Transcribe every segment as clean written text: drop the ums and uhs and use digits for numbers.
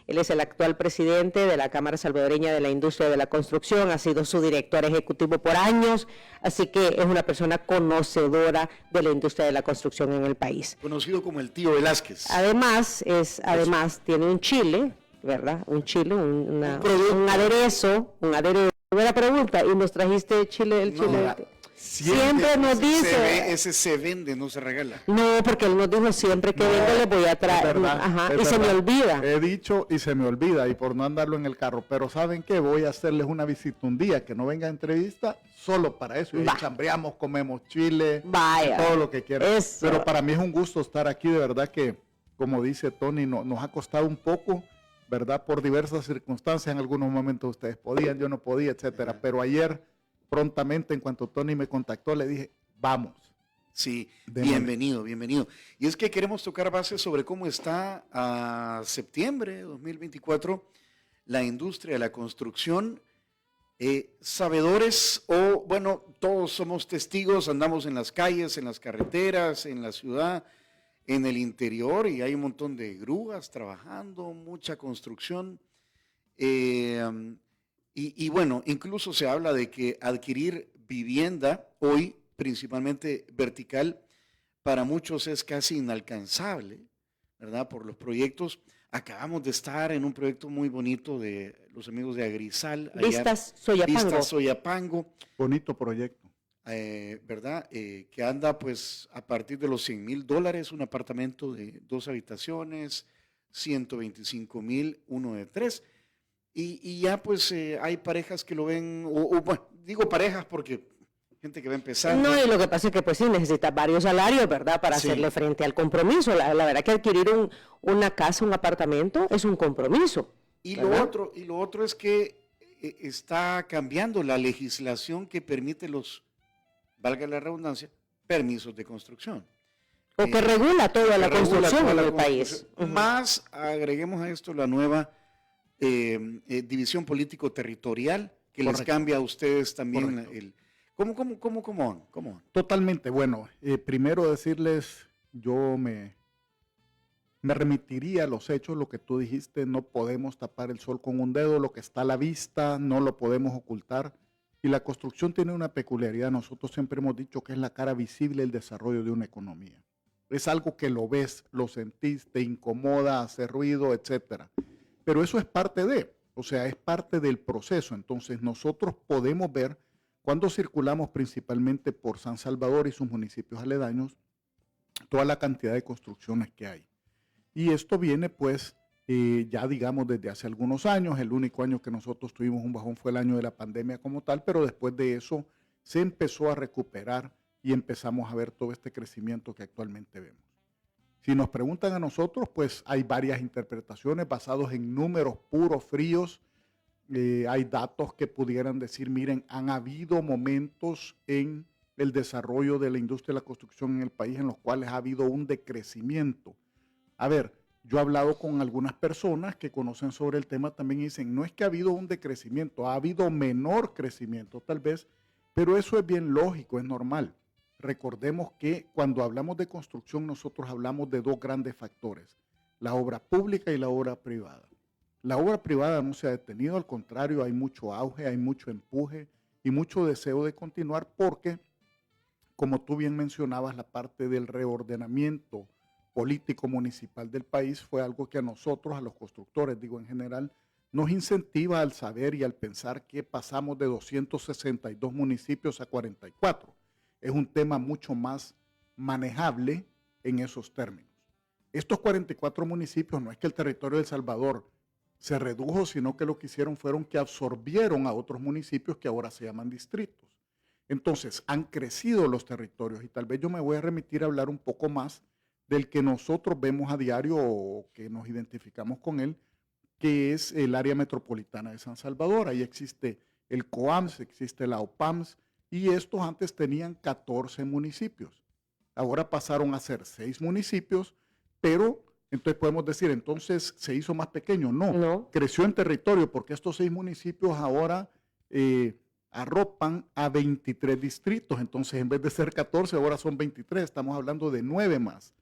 Él es el actual presidente de la Cámara Salvadoreña de la Industria de la Construcción, ha sido su director ejecutivo por años, así que es una persona conocedora de la industria de la construcción en el país. Conocido como el tío Velázquez. Además, tiene un chile, ¿verdad? Un chile, un aderezo. Buena pregunta, ¿y nos trajiste chile, el chile? Siempre nos dice. Ese se vende, no se regala. No, porque él nos dijo siempre que venga le voy a traer. Se me olvida. He dicho y se me olvida, y por no andarlo en el carro. Pero ¿saben qué? Voy a hacerles una visita un día, que no venga a entrevista, solo para eso. Y chambreamos, comemos chile, todo lo que quieran. Pero para mí es un gusto estar aquí, de verdad que, como dice Tony, nos ha costado un poco, ¿verdad? Por diversas circunstancias, en algunos momentos ustedes podían, yo no podía, etcétera. Pero ayer, prontamente, en cuanto Tony me contactó, le dije, vamos. Sí, bienvenido. Y es que queremos tocar base sobre cómo está a septiembre de 2024 la industria de la construcción. Sabedores, todos somos testigos, andamos en las calles, en las carreteras, en la ciudad, en el interior, y hay un montón de grúas trabajando, mucha construcción. Y bueno, incluso se habla de que adquirir vivienda hoy, principalmente vertical, para muchos es casi inalcanzable, ¿verdad? Por los proyectos. Acabamos de estar en un proyecto muy bonito de los amigos de Agrisal. Vistas Soyapango. Bonito proyecto. ¿Verdad? Que anda pues a partir de los $100,000, un apartamento de 2 habitaciones, 125,000, uno de 3. Y ya pues hay parejas que lo ven, bueno, digo parejas porque gente que va empezando. No, y lo que pasa es que pues sí necesita varios salarios, ¿verdad? Para hacerle frente al compromiso. La verdad que adquirir una casa, un apartamento, es un compromiso. Y lo otro es que está cambiando la legislación que permite valga la redundancia, permisos de construcción. O que regula toda la construcción en el país. Más agreguemos a esto la nueva división político-territorial que les cambia a ustedes también el... ¿Cómo? Totalmente. Bueno, primero decirles, yo me remitiría a los hechos, lo que tú dijiste, no podemos tapar el sol con un dedo, lo que está a la vista no lo podemos ocultar. Y la construcción tiene una peculiaridad, nosotros siempre hemos dicho que es la cara visible del desarrollo de una economía. Es algo que lo ves, lo sentís, te incomoda, hace ruido, etcétera. Pero eso es parte es parte del proceso. Entonces nosotros podemos ver cuando circulamos principalmente por San Salvador y sus municipios aledaños, toda la cantidad de construcciones que hay. Y esto viene pues ya digamos desde hace algunos años. El único año que nosotros tuvimos un bajón fue el año de la pandemia como tal, pero después de eso se empezó a recuperar y empezamos a ver todo este crecimiento que actualmente vemos. Si nos preguntan a nosotros, pues hay varias interpretaciones basadas en números puros, fríos. Hay datos que pudieran decir, miren, han habido momentos en el desarrollo de la industria de la construcción en el país en los cuales ha habido un decrecimiento. A ver, yo he hablado con algunas personas que conocen sobre el tema también y dicen, no es que ha habido un decrecimiento, ha habido menor crecimiento tal vez, pero eso es bien lógico, es normal. Recordemos que cuando hablamos de construcción nosotros hablamos de dos grandes factores, la obra pública y la obra privada. La obra privada no se ha detenido, al contrario, hay mucho auge, hay mucho empuje y mucho deseo de continuar porque, como tú bien mencionabas, la parte del reordenamiento político municipal del país fue algo que a nosotros, a los constructores, digo en general, nos incentiva al saber y al pensar que pasamos de 262 municipios a 44. Es un tema mucho más manejable en esos términos. Estos 44 municipios no es que el territorio de El Salvador se redujo, sino que lo que hicieron fueron que absorbieron a otros municipios que ahora se llaman distritos. Entonces, han crecido los territorios y tal vez yo me voy a remitir a hablar un poco más del que nosotros vemos a diario o que nos identificamos con él, que es el área metropolitana de San Salvador. Ahí existe el COAMS, existe la OPAMS, y estos antes tenían 14 municipios. Ahora pasaron a ser 6 municipios, pero entonces podemos decir, entonces se hizo más pequeño. No, creció en territorio porque estos 6 municipios ahora arropan a 23 distritos. Entonces en vez de ser 14, ahora son 23, estamos hablando de 9 más.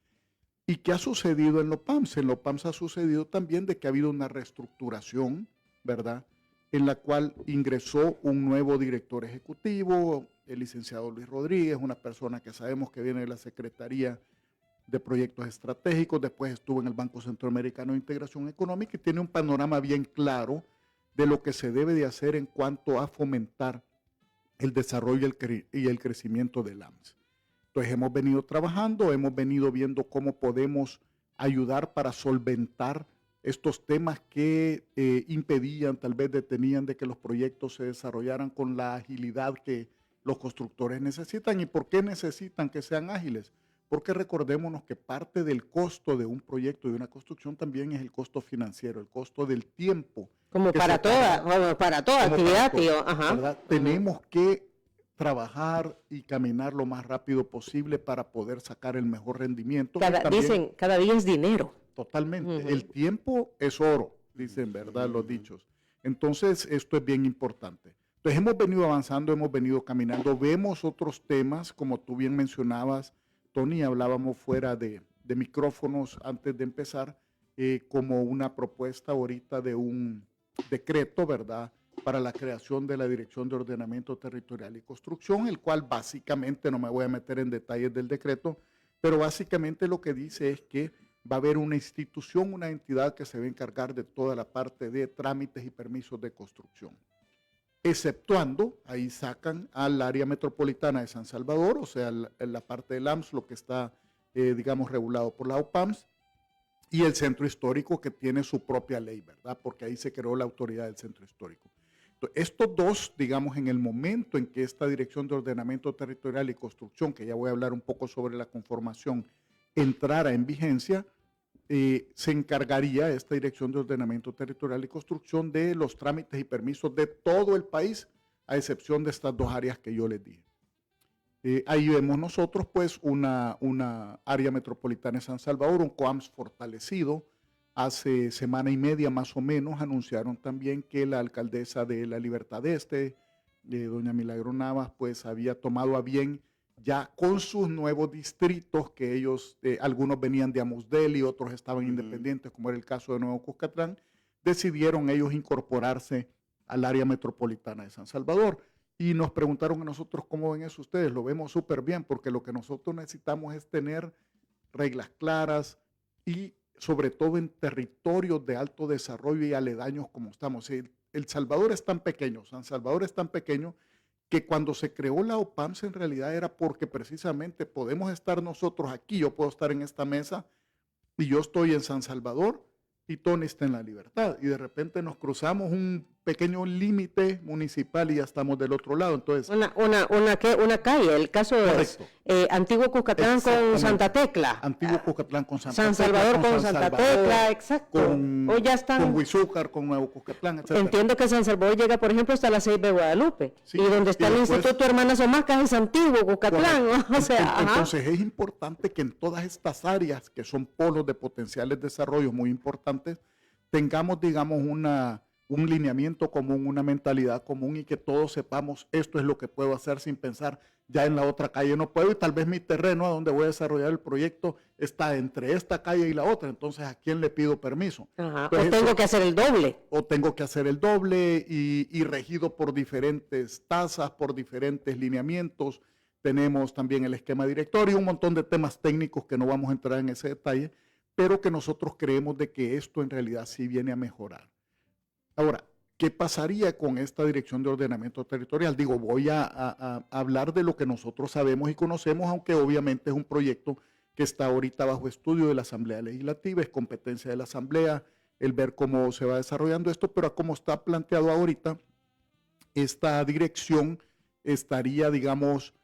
¿Y qué ha sucedido en LOPAMS? En LOPAMS ha sucedido también de que ha habido una reestructuración, ¿verdad?, en la cual ingresó un nuevo director ejecutivo, el licenciado Luis Rodríguez, una persona que sabemos que viene de la Secretaría de Proyectos Estratégicos, después estuvo en el Banco Centroamericano de Integración Económica y tiene un panorama bien claro de lo que se debe de hacer en cuanto a fomentar el desarrollo y el crecimiento del AMS. Entonces hemos venido trabajando, hemos venido viendo cómo podemos ayudar para solventar estos temas que impedían, tal vez detenían de que los proyectos se desarrollaran con la agilidad que los constructores necesitan. ¿Y por qué necesitan que sean ágiles? Porque recordémonos que parte del costo de un proyecto, de una construcción, también es el costo financiero, el costo del tiempo. Como para toda actividad, tío. Ajá. Tenemos que trabajar y caminar lo más rápido posible para poder sacar el mejor rendimiento. Dicen, cada día es dinero. Totalmente. El tiempo es oro, dicen, ¿verdad? Los dichos. Entonces, esto es bien importante. Entonces, hemos venido avanzando, hemos venido caminando. Vemos otros temas, como tú bien mencionabas, Tony, hablábamos fuera de micrófonos antes de empezar, como una propuesta ahorita de un decreto, ¿verdad?, para la creación de la Dirección de Ordenamiento Territorial y Construcción, el cual básicamente, no me voy a meter en detalles del decreto, pero básicamente lo que dice es que va a haber una institución, una entidad que se va a encargar de toda la parte de trámites y permisos de construcción. Exceptuando, ahí sacan al área metropolitana de San Salvador, o sea, la parte del AMS, lo que está, digamos, regulado por la OPAMS, y el centro histórico que tiene su propia ley, ¿verdad? Porque ahí se creó la autoridad del centro histórico. Entonces, estos dos, digamos, en el momento en que esta Dirección de Ordenamiento Territorial y Construcción, que ya voy a hablar un poco sobre la conformación, entrara en vigencia, se encargaría esta Dirección de Ordenamiento Territorial y Construcción de los trámites y permisos de todo el país, a excepción de estas dos áreas que yo les dije. Ahí vemos nosotros pues una área metropolitana de San Salvador, un COAMS fortalecido. Hace semana y media más o menos anunciaron también que la alcaldesa de La Libertad Este, doña Milagro Navas, pues había tomado a bien ya con sus nuevos distritos, que ellos, algunos venían de Amusdel y otros estaban independientes, como era el caso de Nuevo Cuscatlán, decidieron ellos incorporarse al área metropolitana de San Salvador. Y nos preguntaron a nosotros cómo ven eso ustedes. Lo vemos súper bien, porque lo que nosotros necesitamos es tener reglas claras y sobre todo en territorios de alto desarrollo y aledaños como estamos. El Salvador es tan pequeño, San Salvador es tan pequeño, que cuando se creó la OPAMS en realidad era porque precisamente podemos estar nosotros aquí, yo puedo estar en esta mesa y yo estoy en San Salvador y Tony está en La Libertad, y de repente nos cruzamos un pequeño límite municipal y ya estamos del otro lado. Entonces, una calle, el caso es Antiguo Cuscatlán con Santa Tecla. Antiguo Cuscatlán con Santa San Salvador Tecla, con Santa Tecla, exacto. Hoy ya están con Huizúcar, con Nuevo Cuscatlán, etc. Entiendo que San Salvador llega, por ejemplo, hasta la 6 de Guadalupe, sí, y donde está el Instituto Hermanas Omacas es Antiguo Cuscatlán. O sea, entonces es importante que en todas estas áreas, que son polos de potenciales desarrollos muy importantes, tengamos, digamos, un lineamiento común, una mentalidad común, y que todos sepamos esto es lo que puedo hacer, sin pensar ya en la otra calle no puedo, y tal vez mi terreno a donde voy a desarrollar el proyecto está entre esta calle y la otra, entonces ¿a quién le pido permiso? Entonces, o tengo que hacer el doble. O tengo que hacer el doble y regido por diferentes tasas, por diferentes lineamientos. Tenemos también el esquema directorio y un montón de temas técnicos que no vamos a entrar en ese detalle, pero que nosotros creemos de que esto en realidad sí viene a mejorar. Ahora, ¿qué pasaría con esta Dirección de Ordenamiento Territorial? Digo, voy a hablar de lo que nosotros sabemos y conocemos, aunque obviamente es un proyecto que está ahorita bajo estudio de la Asamblea Legislativa, es competencia de la Asamblea el ver cómo se va desarrollando esto, pero como está planteado ahorita, esta dirección estaría, digamos,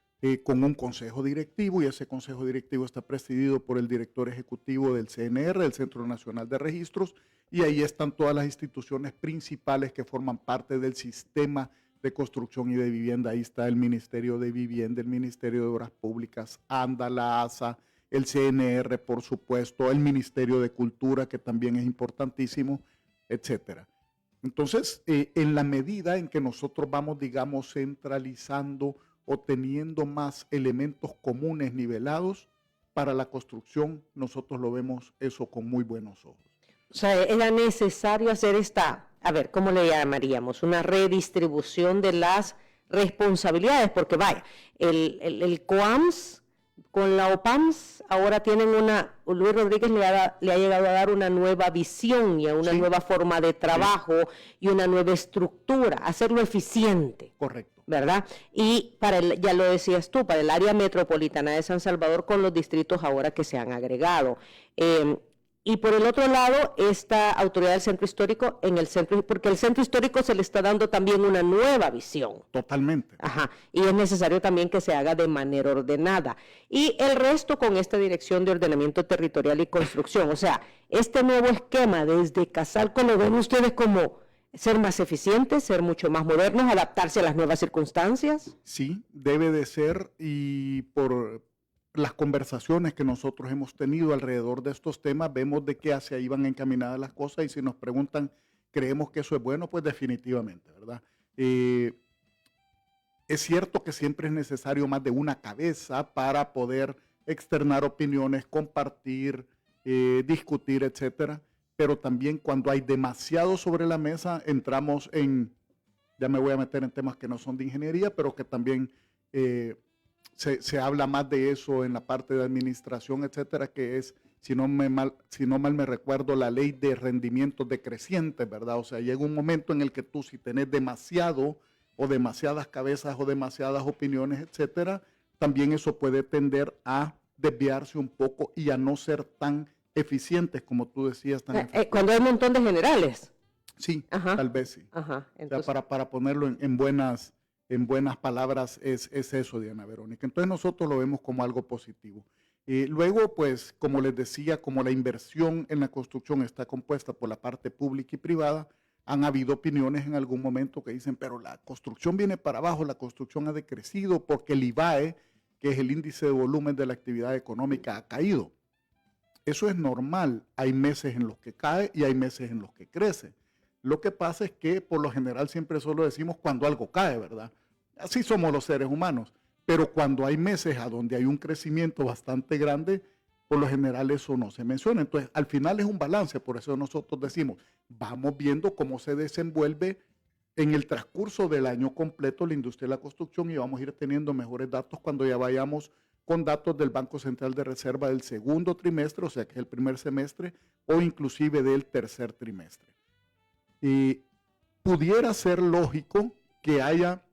con un consejo directivo, y ese consejo directivo está presidido por el director ejecutivo del CNR, el Centro Nacional de Registros, y ahí están todas las instituciones principales que forman parte del sistema de construcción y de vivienda. Ahí está el Ministerio de Vivienda, el Ministerio de Obras Públicas, ANDA, la ASA, el CNR, por supuesto, el Ministerio de Cultura, que también es importantísimo, etcétera. Entonces, en la medida en que nosotros vamos, digamos, centralizando o teniendo más elementos comunes nivelados, para la construcción nosotros lo vemos eso con muy buenos ojos. O sea, era necesario hacer a ver, ¿cómo le llamaríamos? Una redistribución de las responsabilidades, porque vaya, el COAMS con la OPAMS ahora tienen Luis Rodríguez le ha llegado a dar una nueva visión y a una nueva forma de trabajo y una nueva estructura, hacerlo eficiente. Correcto. ¿Verdad? Y ya lo decías tú, para el área metropolitana de San Salvador con los distritos ahora que se han agregado. Y por el otro lado, esta autoridad del centro histórico, porque el centro histórico se le está dando también una nueva visión. Totalmente. Ajá, y es necesario también que se haga de manera ordenada. Y el resto con esta Dirección de Ordenamiento Territorial y Construcción. O sea, este nuevo esquema desde Casalco, ¿lo ven ustedes como ser más eficientes, ser mucho más modernos, adaptarse a las nuevas circunstancias? Sí, debe de ser, y por las conversaciones que nosotros hemos tenido alrededor de estos temas, vemos de qué hacia ahí van encaminadas las cosas, y si nos preguntan, ¿creemos que eso es bueno? Pues definitivamente, ¿verdad? Es cierto que siempre es necesario más de una cabeza para poder externar opiniones, compartir, discutir, etcétera, pero también cuando hay demasiado sobre la mesa, entramos ya me voy a meter en temas que no son de ingeniería, pero que también se habla más de eso en la parte de administración, etcétera, que es, si no mal me recuerdo, la ley de rendimientos decrecientes, ¿verdad? O sea, llega un momento en el que tú, si tenés demasiado o demasiadas cabezas o demasiadas opiniones, etcétera, también eso puede tender a desviarse un poco y a no ser tan eficientes, como tú decías. Cuando hay un montón de generales. Sí, tal vez sí. Ajá, entonces, o sea, para ponerlo en buenas palabras, es eso, Diana Verónica. Entonces nosotros lo vemos como algo positivo. Luego, pues, como les decía, como la inversión en la construcción está compuesta por la parte pública y privada, han habido opiniones en algún momento que dicen, pero la construcción viene para abajo, la construcción ha decrecido porque el IVAE, que es el índice de volumen de la actividad económica, ha caído. Eso es normal. Hay meses en los que cae y hay meses en los que crece. Lo que pasa es que por lo general siempre solo decimos cuando algo cae, ¿verdad? Así somos los seres humanos. Pero cuando hay meses a donde hay un crecimiento bastante grande, por lo general eso no se menciona. Entonces, al final es un balance. Por eso nosotros decimos, vamos viendo cómo se desenvuelve en el transcurso del año completo la industria de la construcción y vamos a ir teniendo mejores datos cuando ya vayamos con datos del Banco Central de Reserva del segundo trimestre, o sea que es el primer semestre, o inclusive del tercer trimestre. Y pudiera ser lógico que haya,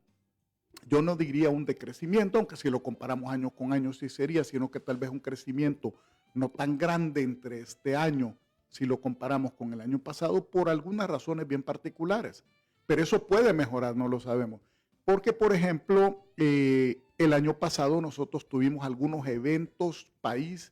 yo no diría un decrecimiento, aunque si lo comparamos año con año sí sería, sino que tal vez un crecimiento no tan grande entre este año, si lo comparamos con el año pasado, por algunas razones bien particulares. Pero eso puede mejorar, no lo sabemos. Porque, por ejemplo, el año pasado nosotros tuvimos algunos eventos país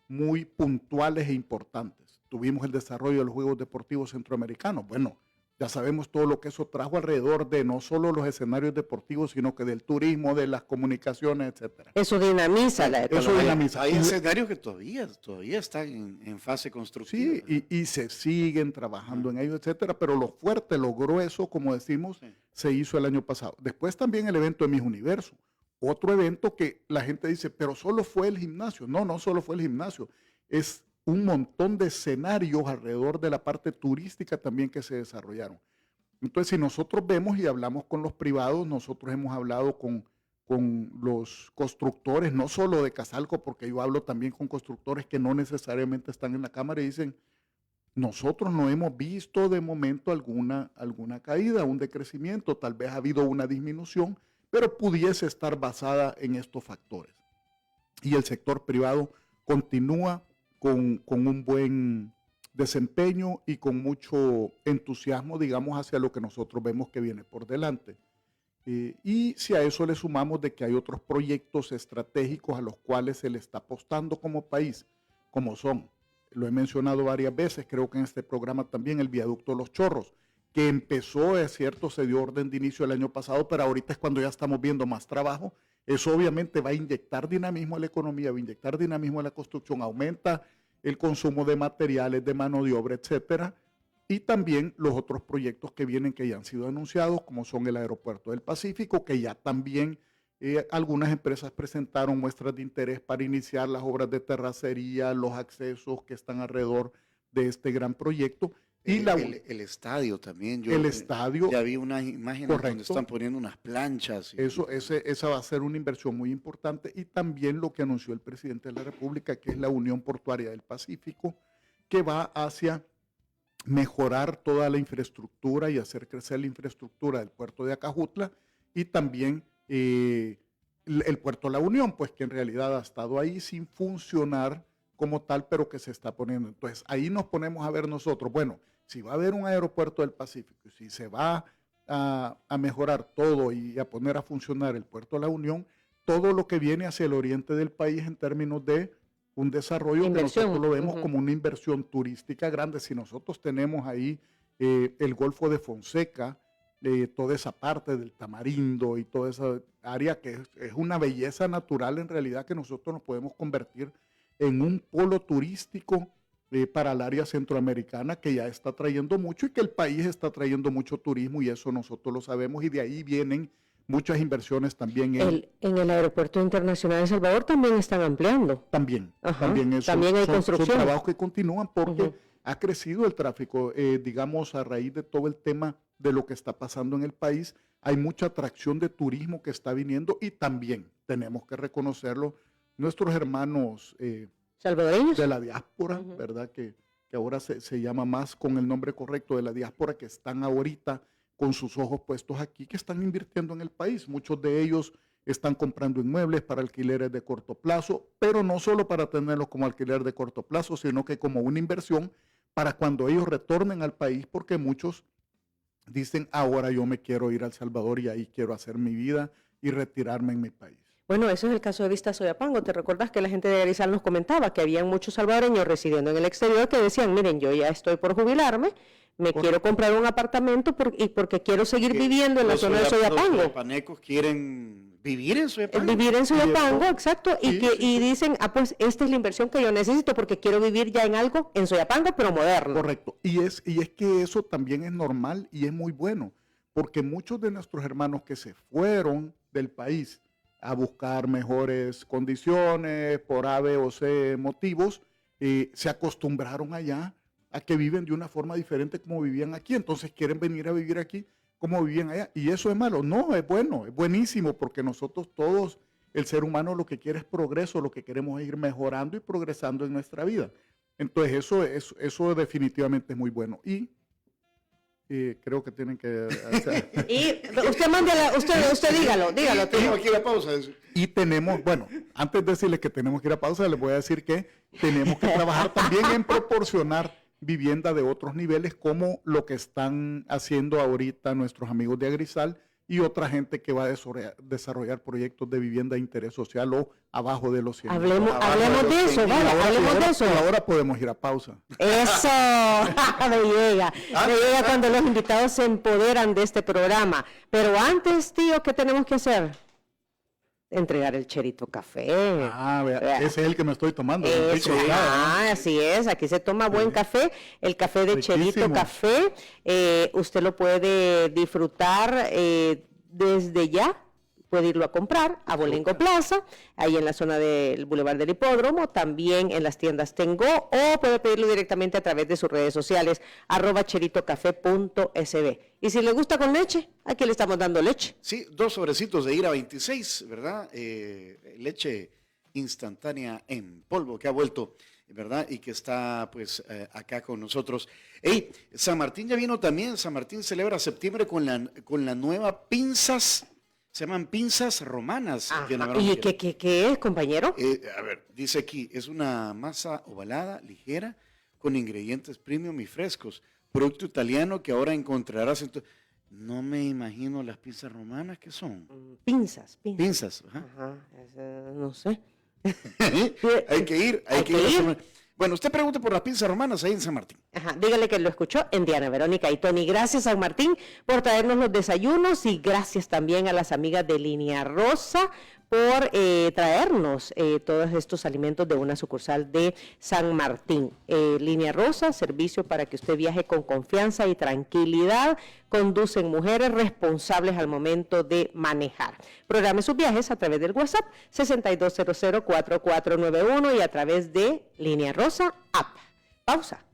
muy puntuales e importantes. Tuvimos el desarrollo de los Juegos Deportivos Centroamericanos. Bueno, ya sabemos todo lo que eso trajo alrededor de no solo los escenarios deportivos, sino que del turismo, de las comunicaciones, etcétera. Eso dinamiza la economía. Eso dinamiza. Hay escenarios que todavía están en fase constructiva. Sí, y se siguen trabajando en ello, etcétera, pero lo fuerte, lo grueso, como decimos, se hizo el año pasado. Después también el evento de Miss Universo. Otro evento que la gente dice, pero solo fue el gimnasio. No, no solo fue el gimnasio. Es un montón de escenarios alrededor de la parte turística también que se desarrollaron. Entonces, si nosotros vemos y hablamos con los privados, nosotros hemos hablado con los constructores, no solo de Casalco, porque yo hablo también con constructores que no necesariamente están en la Cámara y dicen, nosotros no hemos visto de momento alguna caída, un decrecimiento, tal vez ha habido una disminución, pero pudiese estar basada en estos factores. Y el sector privado continúa con un buen desempeño y con mucho entusiasmo, digamos, hacia lo que nosotros vemos que viene por delante. Y si a eso le sumamos de que hay otros proyectos estratégicos a los cuales se le está apostando como país, como son, lo he mencionado varias veces, creo que en este programa también, el viaducto Los Chorros, que empezó, es cierto, se dio orden de inicio el año pasado, pero ahorita es cuando ya estamos viendo más trabajo. Eso obviamente va a inyectar dinamismo a la economía, va a inyectar dinamismo a la construcción, aumenta el consumo de materiales, de mano de obra, etcétera. Y también los otros proyectos que vienen, que ya han sido anunciados, como son el Aeropuerto del Pacífico, que ya también Algunas empresas presentaron muestras de interés para iniciar las obras de terracería, los accesos que están alrededor de este gran proyecto. Y el estadio también. El estadio. Ya vi unas imágenes donde están poniendo unas planchas. Esa va a ser una inversión muy importante. Y también lo que anunció el presidente de la República, que es la Unión Portuaria del Pacífico, que va hacia mejorar toda la infraestructura y hacer crecer la infraestructura del puerto de Acajutla y también el puerto La Unión, pues que en realidad ha estado ahí sin funcionar como tal, pero que se está poniendo. Entonces, ahí nos ponemos a ver nosotros, bueno, si va a haber un aeropuerto del Pacífico, si se va a mejorar todo y a poner a funcionar el puerto La Unión, todo lo que viene hacia el oriente del país en términos de un desarrollo inversión, que nosotros lo vemos como una inversión turística grande. Si nosotros tenemos ahí el Golfo de Fonseca, toda esa parte del Tamarindo y toda esa área que es una belleza natural en realidad, que nosotros nos podemos convertir en un polo turístico para el área centroamericana, que ya está trayendo mucho y que el país está trayendo mucho turismo, y eso nosotros lo sabemos, y de ahí vienen muchas inversiones también. En el Aeropuerto Internacional de Salvador también están ampliando. También hay construcción. Son trabajos que continúan porque ha crecido el tráfico, digamos, a raíz de todo el tema de lo que está pasando en el país. Hay mucha atracción de turismo que está viniendo, y también tenemos que reconocerlo, nuestros hermanos salvadoreños de la diáspora, ¿verdad? Que ahora se llama más con el nombre correcto de la diáspora, que están ahorita con sus ojos puestos aquí, que están invirtiendo en el país. Muchos de ellos están comprando inmuebles para alquileres de corto plazo, pero no solo para tenerlos como alquiler de corto plazo, sino que como una inversión para cuando ellos retornen al país, porque muchos dicen, ahora yo me quiero ir a El Salvador y ahí quiero hacer mi vida y retirarme en mi país. Bueno, eso es el caso de Vista Soyapango. ¿Te recuerdas que la gente de Arizal nos comentaba que habían muchos salvadoreños residiendo en el exterior que decían, miren, yo ya estoy por jubilarme, quiero comprar un apartamento porque quiero seguir viviendo en la zona de Soyapango. Los soyapanecos quieren vivir en Soyapango. Vivir en Soyapango, exacto. Y dicen, pues esta es la inversión que yo necesito porque quiero vivir ya en algo en Soyapango, pero moderno. Correcto. Y es que eso también es normal y es muy bueno, porque muchos de nuestros hermanos que se fueron del país a buscar mejores condiciones por A, B o C motivos, se acostumbraron allá a que viven de una forma diferente como vivían aquí. Entonces quieren venir a vivir aquí como vivían allá. ¿Y eso es malo? No, es bueno, es buenísimo, porque nosotros todos, el ser humano lo que quiere es progreso, lo que queremos es ir mejorando y progresando en nuestra vida. Entonces eso definitivamente es muy bueno. Y creo que tienen que hacer. Y usted dígalo. Tenemos que ir a pausa. Y tenemos, bueno, antes de decirles que tenemos que ir a pausa, les voy a decir que tenemos que trabajar también en proporcionar vivienda de otros niveles, como lo que están haciendo ahorita nuestros amigos de Agrisal y otra gente que va a desarrollar proyectos de vivienda de interés social o abajo de los 100. Hablemos de eso, vale, hablemos de eso. Ahora podemos ir a pausa. Eso, me llega cuando los invitados se empoderan de este programa. Pero antes, tío, ¿qué tenemos que hacer? Entregar el Cherito Café. Ese es el que me estoy tomando. Así es, aquí se toma buen café, el café de Cherito Café. Usted lo puede disfrutar desde ya. Puede irlo a comprar a Bolengo Plaza, ahí en la zona del Boulevard del Hipódromo, también en las tiendas Tengo, o puede pedirlo directamente a través de sus redes sociales, @cheritocafé.sb. Y si le gusta con leche, aquí le estamos dando leche. Sí, 2 sobrecitos de IRA 26, ¿verdad? Leche instantánea en polvo que ha vuelto, ¿verdad? Y que está pues acá con nosotros. Hey, San Martín ya vino también. San Martín celebra septiembre con la nueva pinzas. Se llaman pinzas romanas. ¿Y qué es, compañero? A ver, dice aquí, es una masa ovalada, ligera, con ingredientes premium y frescos. Producto italiano que ahora encontrarás en No me imagino las pinzas romanas, ¿qué son? Pinzas. Pinzas, no sé. hay que ir. Bueno, usted pregunta por las pinzas romanas ahí en San Martín. Dígale que lo escuchó en Diana Verónica y Tony. Gracias, San Martín, por traernos los desayunos, y gracias también a las amigas de Línea Rosa por traernos todos estos alimentos de una sucursal de San Martín. Línea Rosa, servicio para que usted viaje con confianza y tranquilidad. Conducen mujeres responsables al momento de manejar. Programe sus viajes a través del WhatsApp 6200-4491 y a través de Línea Rosa App. Pausa.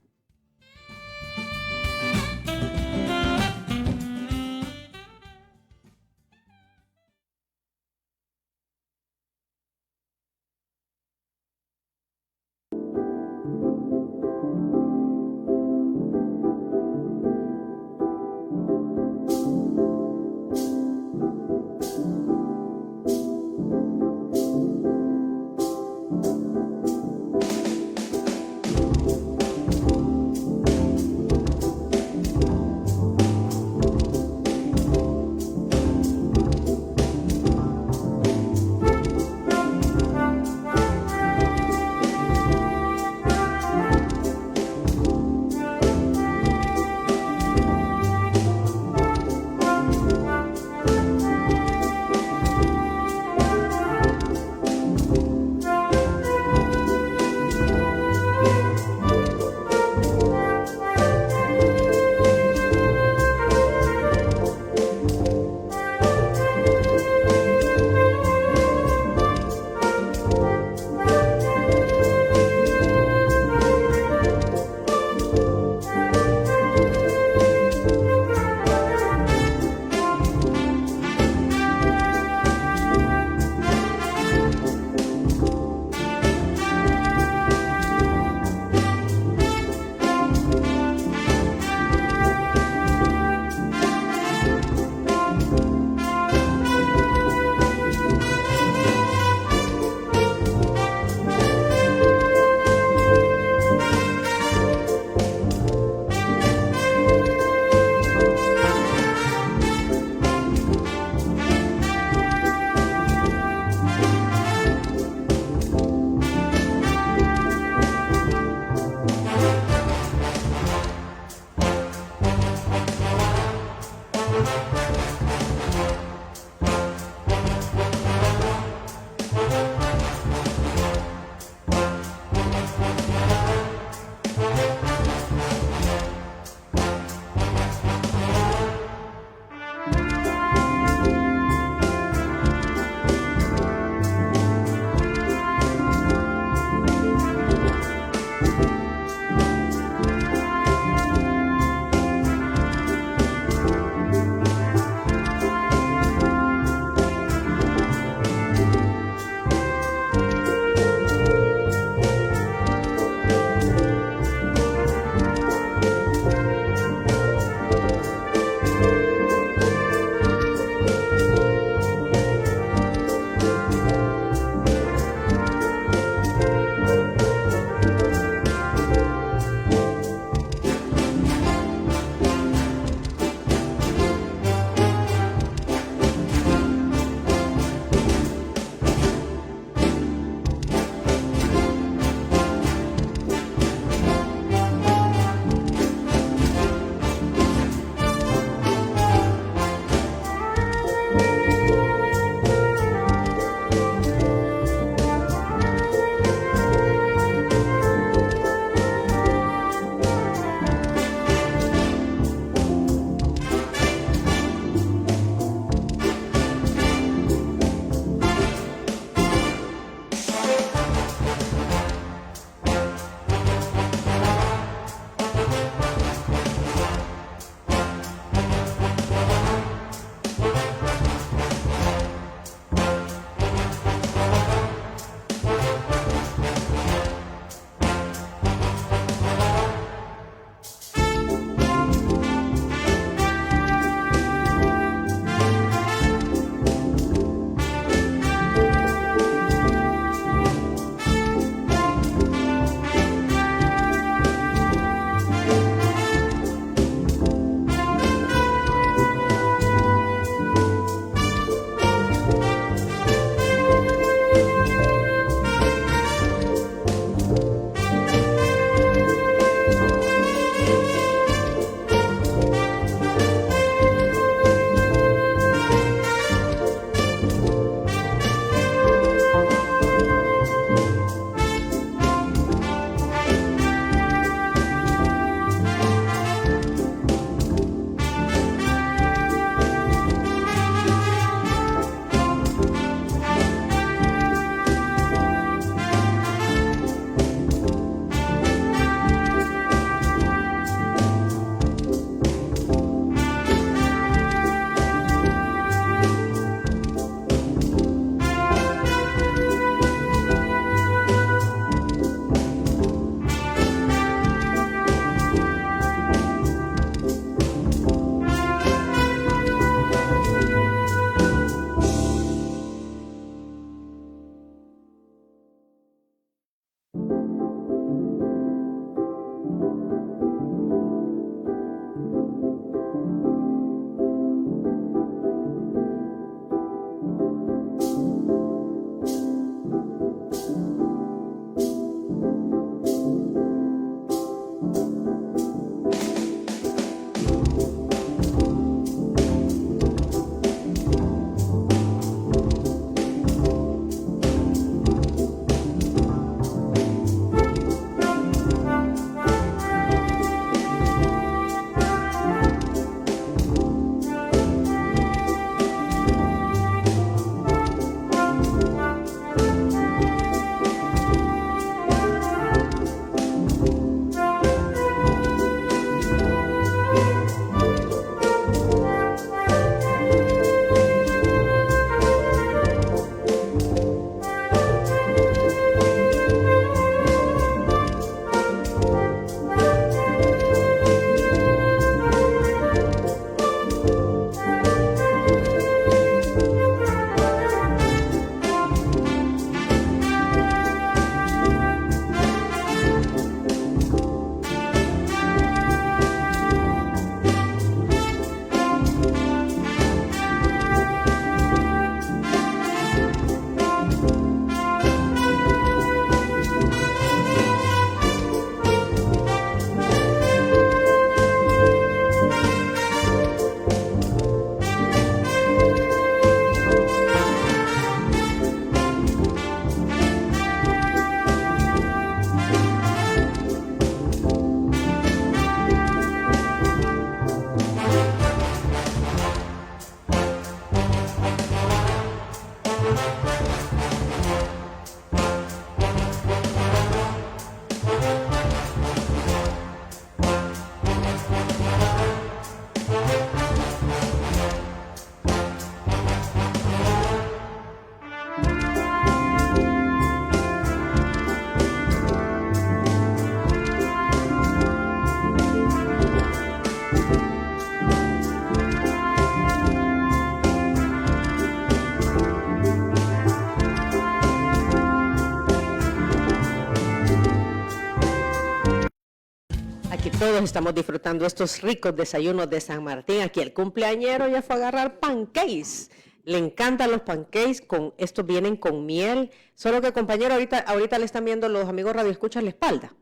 todos estamos disfrutando estos ricos desayunos de San Martín. Aquí el cumpleañero ya fue a agarrar pancakes. Le encantan los pancakes, estos vienen con miel. Solo que, compañero, ahorita le están viendo los amigos radioescuchas la espalda.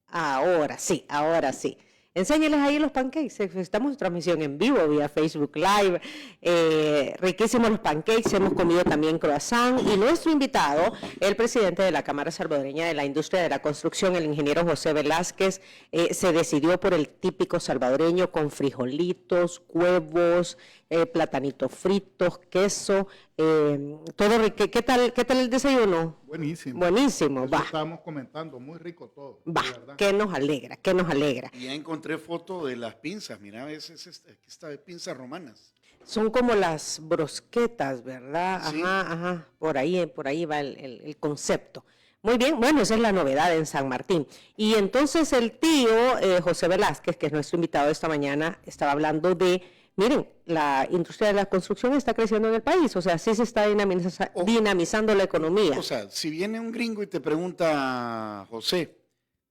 Ahora sí, ahora sí. Enséñeles ahí los pancakes. Estamos en transmisión en vivo vía Facebook Live. Riquísimos los pancakes. Hemos comido también croissant. Y nuestro invitado, el presidente de la Cámara Salvadoreña de la Industria de la Construcción, el ingeniero José Velázquez, se decidió por el típico salvadoreño con frijolitos, huevos, platanitos fritos, queso, todo rico. ¿Qué tal el desayuno? Buenísimo. Buenísimo, Eso va. estábamos comentando, muy rico todo. Va, de verdad. que nos alegra, que nos alegra. Y ya encontré foto de las pinzas, mira, aquí está de pinzas romanas. Son como las brosquetas, ¿verdad? Sí. Ajá, por ahí va el concepto. Muy bien, bueno, esa es la novedad en San Martín. Y entonces el tío José Velázquez, que es nuestro invitado esta mañana, estaba hablando de, miren, la industria de la construcción está creciendo en el país, o sea, sí se está dinamizando la economía. O sea, si viene un gringo y te pregunta, José,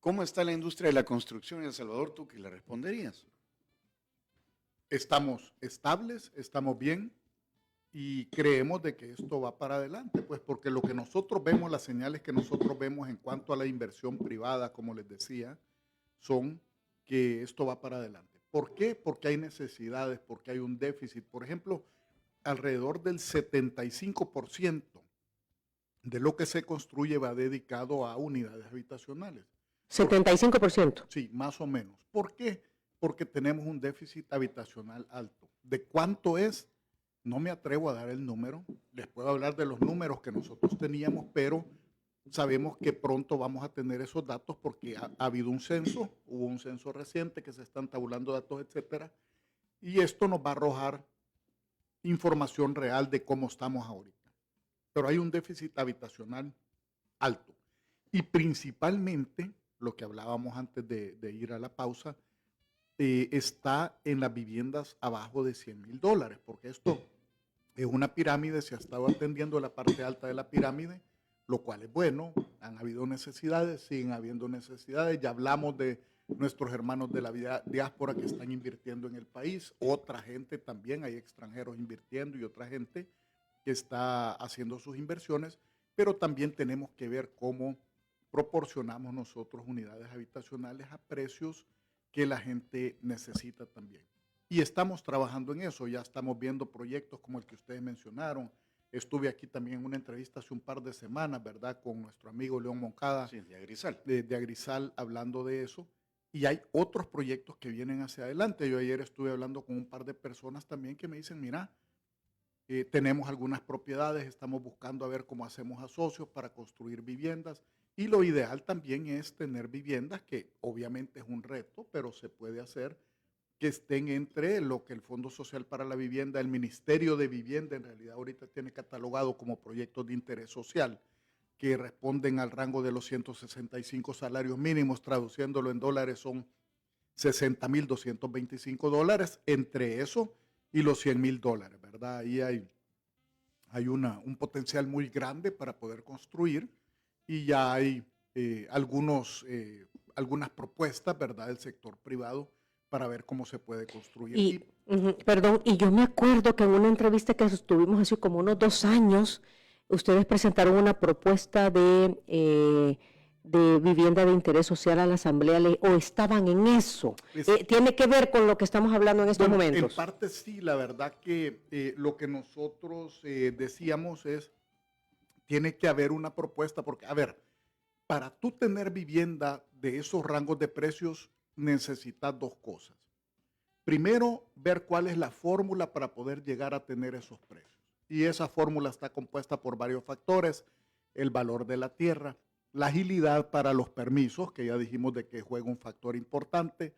¿cómo está la industria de la construcción en El Salvador? ¿Tú qué le responderías? Estamos estables, estamos bien y creemos de que esto va para adelante, pues porque lo que nosotros vemos, las señales que nosotros vemos en cuanto a la inversión privada, como les decía, son que esto va para adelante. ¿Por qué? Porque hay necesidades, porque hay un déficit. Por ejemplo, alrededor del 75% de lo que se construye va dedicado a unidades habitacionales. 75%. Sí, más o menos. ¿Por qué? Porque tenemos un déficit habitacional alto. ¿De cuánto es? No me atrevo a dar el número. Les puedo hablar de los números que nosotros teníamos, pero sabemos que pronto vamos a tener esos datos porque ha habido un censo, hubo un censo reciente que se están tabulando datos, etcétera, y esto nos va a arrojar información real de cómo estamos ahorita. Pero hay un déficit habitacional alto y principalmente, lo que hablábamos antes de ir a la pausa, está en las viviendas abajo de $100,000, porque esto es una pirámide, se ha estado atendiendo la parte alta de la pirámide, lo cual es bueno. Han habido necesidades, siguen habiendo necesidades. Ya hablamos de nuestros hermanos de la diáspora que están invirtiendo en el país, otra gente también, hay extranjeros invirtiendo y otra gente que está haciendo sus inversiones, pero también tenemos que ver cómo proporcionamos nosotros unidades habitacionales a precios que la gente necesita también. Y estamos trabajando en eso, ya estamos viendo proyectos como el que ustedes mencionaron. Estuve aquí también en una entrevista hace un par de semanas, ¿verdad?, con nuestro amigo León Moncada, Sí, de Agrisal. de Agrisal, hablando de eso. Y hay otros proyectos que vienen hacia adelante. Yo ayer estuve hablando con un par de personas también que me dicen, mira, tenemos algunas propiedades, estamos buscando a ver cómo hacemos asocios para construir viviendas. Y lo ideal también es tener viviendas, que obviamente es un reto, pero se puede hacer, que estén entre lo que el Fondo Social para la Vivienda, el Ministerio de Vivienda, en realidad ahorita tiene catalogado como proyectos de interés social, que responden al rango de los 165 salarios mínimos, traduciéndolo en dólares son $60,225, entre eso y los $100,000, ¿verdad? Ahí hay un potencial muy grande para poder construir y ya hay algunas propuestas, ¿verdad?, del sector privado para ver cómo se puede construir. Perdón, y yo me acuerdo que en una entrevista que estuvimos hace como unos 2 años, ustedes presentaron una propuesta de vivienda de interés social a la Asamblea, o estaban en eso. ¿Tiene que ver con lo que estamos hablando en estos momentos? En parte sí, la verdad que lo que nosotros decíamos es, tiene que haber una propuesta, porque, a ver, para tú tener vivienda de esos rangos de precios, necesitas 2 cosas. Primero, ver cuál es la fórmula para poder llegar a tener esos precios. Y esa fórmula está compuesta por varios factores: el valor de la tierra, la agilidad para los permisos, que ya dijimos de que juega un factor importante,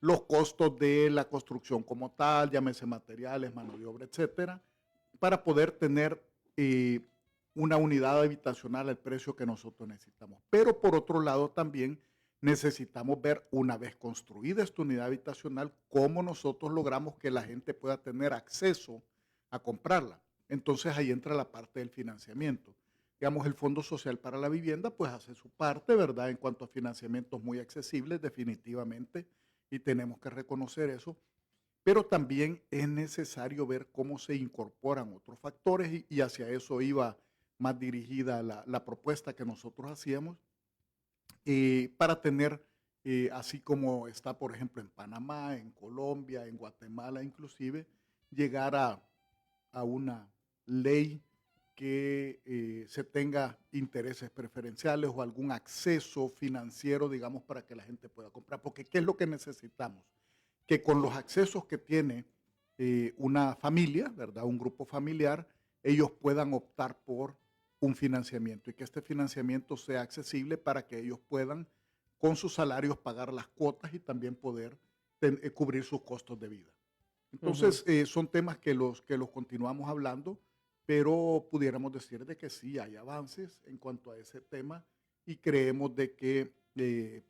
los costos de la construcción como tal, llámese materiales, mano de obra, etcétera, para poder tener una unidad habitacional al precio que nosotros necesitamos. Pero por otro lado también necesitamos ver, una vez construida esta unidad habitacional, cómo nosotros logramos que la gente pueda tener acceso a comprarla. Entonces ahí entra la parte del financiamiento. Digamos, el Fondo Social para la Vivienda pues hace su parte, ¿verdad?, en cuanto a financiamientos muy accesibles, definitivamente, y tenemos que reconocer eso, pero también es necesario ver cómo se incorporan otros factores y hacia eso iba más dirigida la propuesta que nosotros hacíamos para tener, así como está, por ejemplo, en Panamá, en Colombia, en Guatemala inclusive, llegar a una ley que se tenga intereses preferenciales o algún acceso financiero, digamos, para que la gente pueda comprar. Porque ¿qué es lo que necesitamos? Que con los accesos que tiene una familia, ¿verdad? Un grupo familiar, ellos puedan optar por un financiamiento y que este financiamiento sea accesible para que ellos puedan con sus salarios pagar las cuotas y también poder cubrir sus costos de vida. Entonces, son temas que los continuamos hablando, pero pudiéramos decir de que sí hay avances en cuanto a ese tema y creemos de que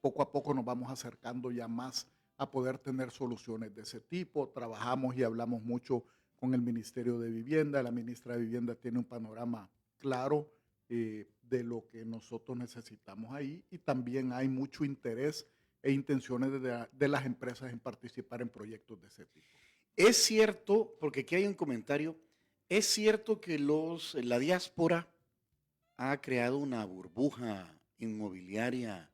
poco a poco nos vamos acercando ya más a poder tener soluciones de ese tipo. Trabajamos y hablamos mucho con el Ministerio de Vivienda. La ministra de Vivienda tiene un panorama claro de lo que nosotros necesitamos ahí y también hay mucho interés e intenciones de las empresas en participar en proyectos de ese tipo. Es cierto, porque aquí hay un comentario, es cierto que la diáspora ha creado una burbuja inmobiliaria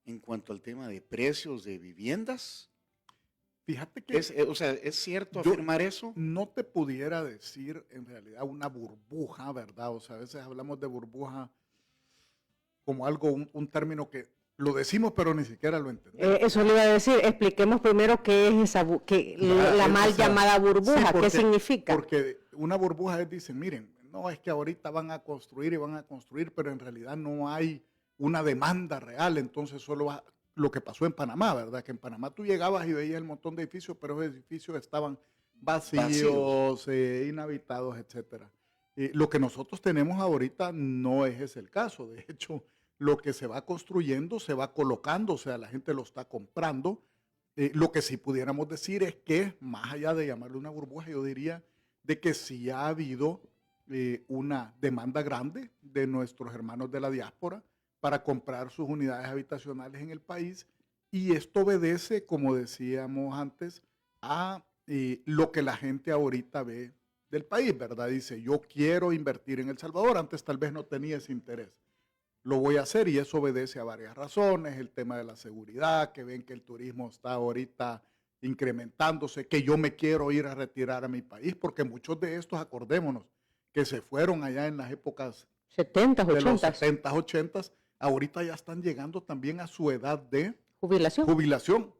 en cuanto al tema de precios de viviendas. Fíjate que... ¿Es cierto afirmar eso? No te pudiera decir en realidad una burbuja, ¿verdad? O sea, a veces hablamos de burbuja como algo, un término que lo decimos pero ni siquiera lo entendemos. Eso le iba a decir, expliquemos primero qué es esa la mal llamada burbuja, sí, ¿qué significa? Porque una burbuja es, dicen, miren, no es que ahorita van a construir, pero en realidad no hay una demanda real, entonces solo lo que pasó en Panamá, ¿verdad? Que en Panamá tú llegabas y veías el montón de edificios, pero esos edificios estaban vacíos. Inhabitados, etcétera. Lo que nosotros tenemos ahorita no es ese el caso, de hecho, lo que se va construyendo se va colocando, o sea, la gente lo está comprando. Lo que sí pudiéramos decir es que, más allá de llamarle una burbuja, yo diría de que sí ha habido una demanda grande de nuestros hermanos de la diáspora para comprar sus unidades habitacionales en el país y esto obedece, como decíamos antes, a lo que la gente ahorita ve del país, ¿verdad? Dice, yo quiero invertir en El Salvador, antes tal vez no tenía ese interés. Lo voy a hacer y eso obedece a varias razones, el tema de la seguridad, que ven que el turismo está ahorita incrementándose, que yo me quiero ir a retirar a mi país, porque muchos de estos, acordémonos, que se fueron allá en las épocas 70, 80. De los 70, 80, ahorita ya están llegando también a su edad de jubilación,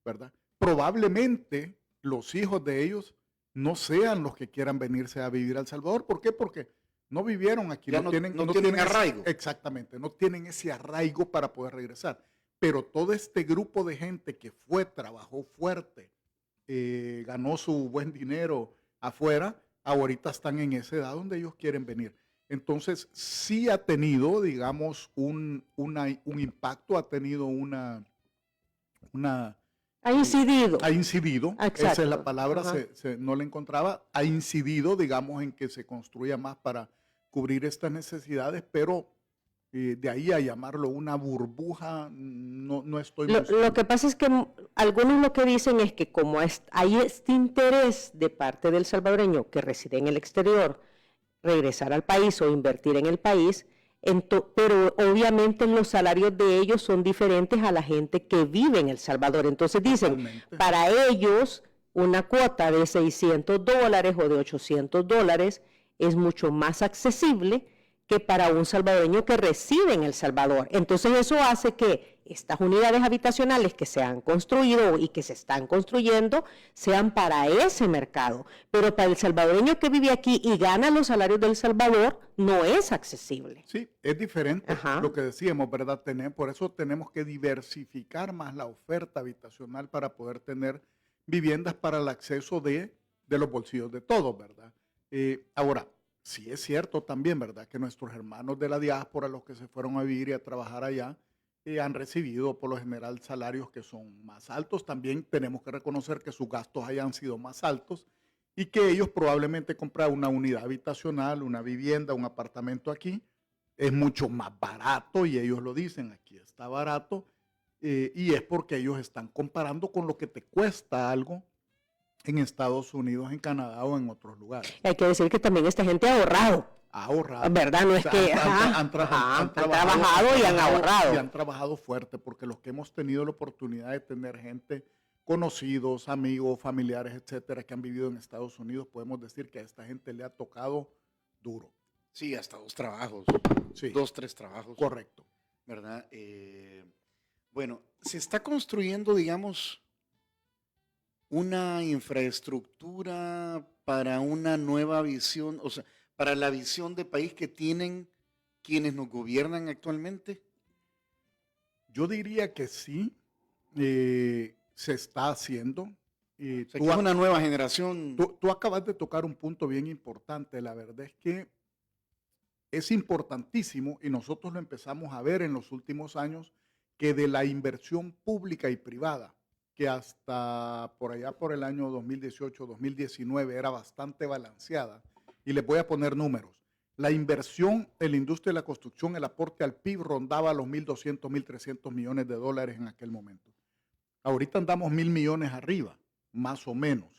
¿verdad? Probablemente los hijos de ellos no sean los que quieran venirse a vivir a El Salvador. ¿Por qué? Porque no vivieron aquí, no tienen arraigo. Exactamente, no tienen ese arraigo para poder regresar. Pero todo este grupo de gente que trabajó fuerte, ganó su buen dinero afuera, ahorita están en esa edad donde ellos quieren venir. Entonces, sí ha tenido, digamos, un impacto, ha tenido Ha incidido. Ha incidido, exacto. Esa es la palabra, no la encontraba. Ha incidido, digamos, en que se construya más para cubrir estas necesidades, pero de ahí a llamarlo una burbuja, no estoy... Lo que pasa es que algunos lo que dicen es que como hay este interés de parte del salvadoreño que reside en el exterior, regresar al país o invertir en el país, pero obviamente los salarios de ellos son diferentes a la gente que vive en El Salvador. Entonces dicen, totalmente, para ellos una cuota de $600 o de $800 es mucho más accesible que para un salvadoreño que reside en El Salvador. Entonces eso hace que estas unidades habitacionales que se han construido y que se están construyendo sean para ese mercado. Pero para el salvadoreño que vive aquí y gana los salarios del Salvador, no es accesible. Sí, es diferente. Lo que decíamos, ¿verdad? Por eso tenemos que diversificar más la oferta habitacional para poder tener viviendas para el acceso de los bolsillos de todos, ¿verdad? Ahora, sí es cierto también, ¿verdad? Que nuestros hermanos de la diáspora, los que se fueron a vivir y a trabajar allá, han recibido por lo general salarios que son más altos. También tenemos que reconocer que sus gastos hayan sido más altos y que ellos probablemente comprar una unidad habitacional, una vivienda, un apartamento aquí, es mucho más barato y ellos lo dicen, aquí está barato y es porque ellos están comparando con lo que te cuesta algo en Estados Unidos, en Canadá o en otros lugares. Hay que decir que también esta gente ha ahorrado. Ha ahorrado. ¿Verdad? No es que han trabajado y han ahorrado. Y han trabajado fuerte, porque los que hemos tenido la oportunidad de tener gente, conocidos, amigos, familiares, etcétera, que han vivido en Estados Unidos, podemos decir que a esta gente le ha tocado duro. Sí, hasta 2 trabajos. Sí. 2, 3 trabajos. Correcto. ¿Verdad? Bueno, se está construyendo, digamos, una infraestructura para una nueva visión, o sea, para la visión de país que tienen quienes nos gobiernan actualmente. Yo diría que sí, se está haciendo. O sea, que es una nueva generación. Tú acabas de tocar un punto bien importante. La verdad es que es importantísimo, y nosotros lo empezamos a ver en los últimos años, que de la inversión pública y privada, que hasta por allá por el año 2018, 2019 era bastante balanceada. Y les voy a poner números. La inversión en la industria de la construcción, el aporte al PIB rondaba los 1.200, 1.300 millones de dólares en aquel momento. Ahorita andamos 1.000 millones arriba, más o menos,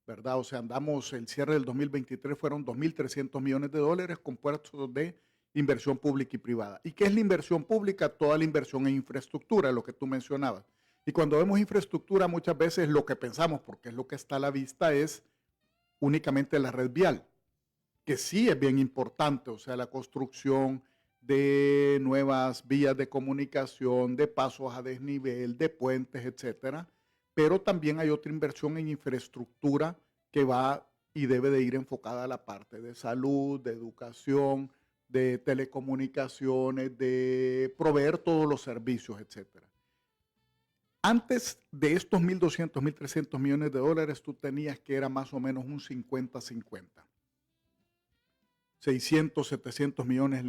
¿verdad? O sea, andamos, el cierre del 2023 fueron 2.300 millones de dólares compuestos de inversión pública y privada. ¿Y qué es la inversión pública? Toda la inversión en infraestructura, lo que tú mencionabas. Y cuando vemos infraestructura, muchas veces lo que pensamos, porque es lo que está a la vista, es únicamente la red vial, que sí es bien importante, o sea, la construcción de nuevas vías de comunicación, de pasos a desnivel, de puentes, etcétera. Pero también hay otra inversión en infraestructura que va y debe de ir enfocada a la parte de salud, de educación, de telecomunicaciones, de proveer todos los servicios, etcétera. Antes de estos 1.200, 1.300 millones de dólares, tú tenías que era más o menos un 50-50. 600, 700 millones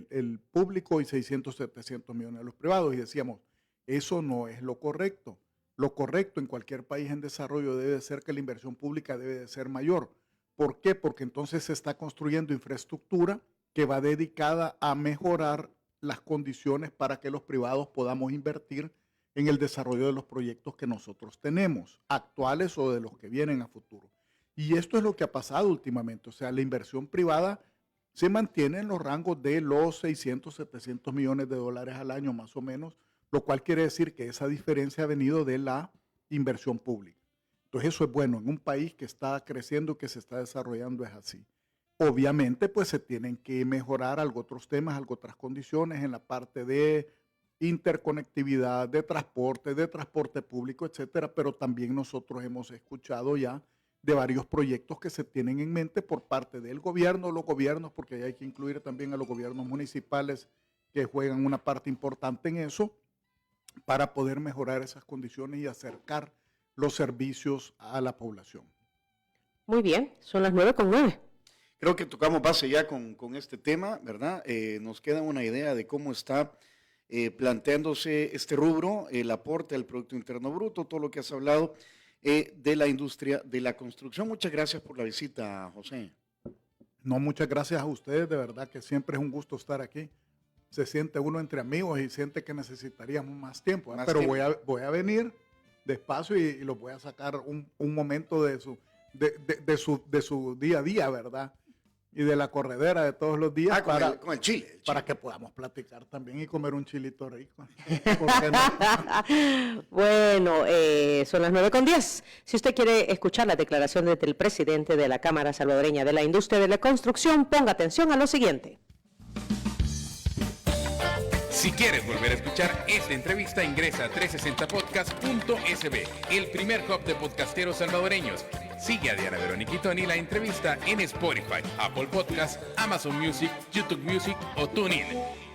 el público y 600, 700 millones los privados. Y decíamos, eso no es lo correcto. Lo correcto en cualquier país en desarrollo debe ser que la inversión pública debe de ser mayor. ¿Por qué? Porque entonces se está construyendo infraestructura que va dedicada a mejorar las condiciones para que los privados podamos invertir en el desarrollo de los proyectos que nosotros tenemos, actuales o de los que vienen a futuro. Y esto es lo que ha pasado últimamente. O sea, la inversión privada se mantiene en los rangos de los 600, 700 millones de dólares al año más o menos, lo cual quiere decir que esa diferencia ha venido de la inversión pública. Entonces eso es bueno. En un país que está creciendo, que se está desarrollando, es así. Obviamente, pues se tienen que mejorar otros temas, otras condiciones en la parte de interconectividad, de transporte público, etcétera, pero también nosotros hemos escuchado ya de varios proyectos que se tienen en mente por parte del gobierno, los gobiernos, porque hay que incluir también a los gobiernos municipales que juegan una parte importante en eso, para poder mejorar esas condiciones y acercar los servicios a la población. Muy bien, son las 9:09. Creo que tocamos base ya con este tema, ¿verdad? Nos queda una idea de cómo está planteándose este rubro, el aporte al Producto Interno Bruto, todo lo que has hablado de la industria de la construcción. Muchas gracias por la visita, José. No, muchas gracias a ustedes, de verdad que siempre es un gusto estar aquí. Se siente uno entre amigos y siente que necesitaríamos más tiempo, pero tiempo. Voy a venir despacio y los voy a sacar un momento de su día a día, ¿verdad? Y de la corredera de todos los días con el chile. Para que podamos platicar también y comer un chilito rico. ¿Por qué no? Bueno, son las 9:10. Si usted quiere escuchar la declaración del presidente de la Cámara Salvadoreña de la Industria de la Construcción, ponga atención a lo siguiente. Si quieres volver a escuchar esta entrevista, ingresa a 360podcast.sb, el primer hub de podcasteros salvadoreños. Sigue a Diana Verónica y Tony la entrevista en Spotify, Apple Podcasts, Amazon Music, YouTube Music o TuneIn.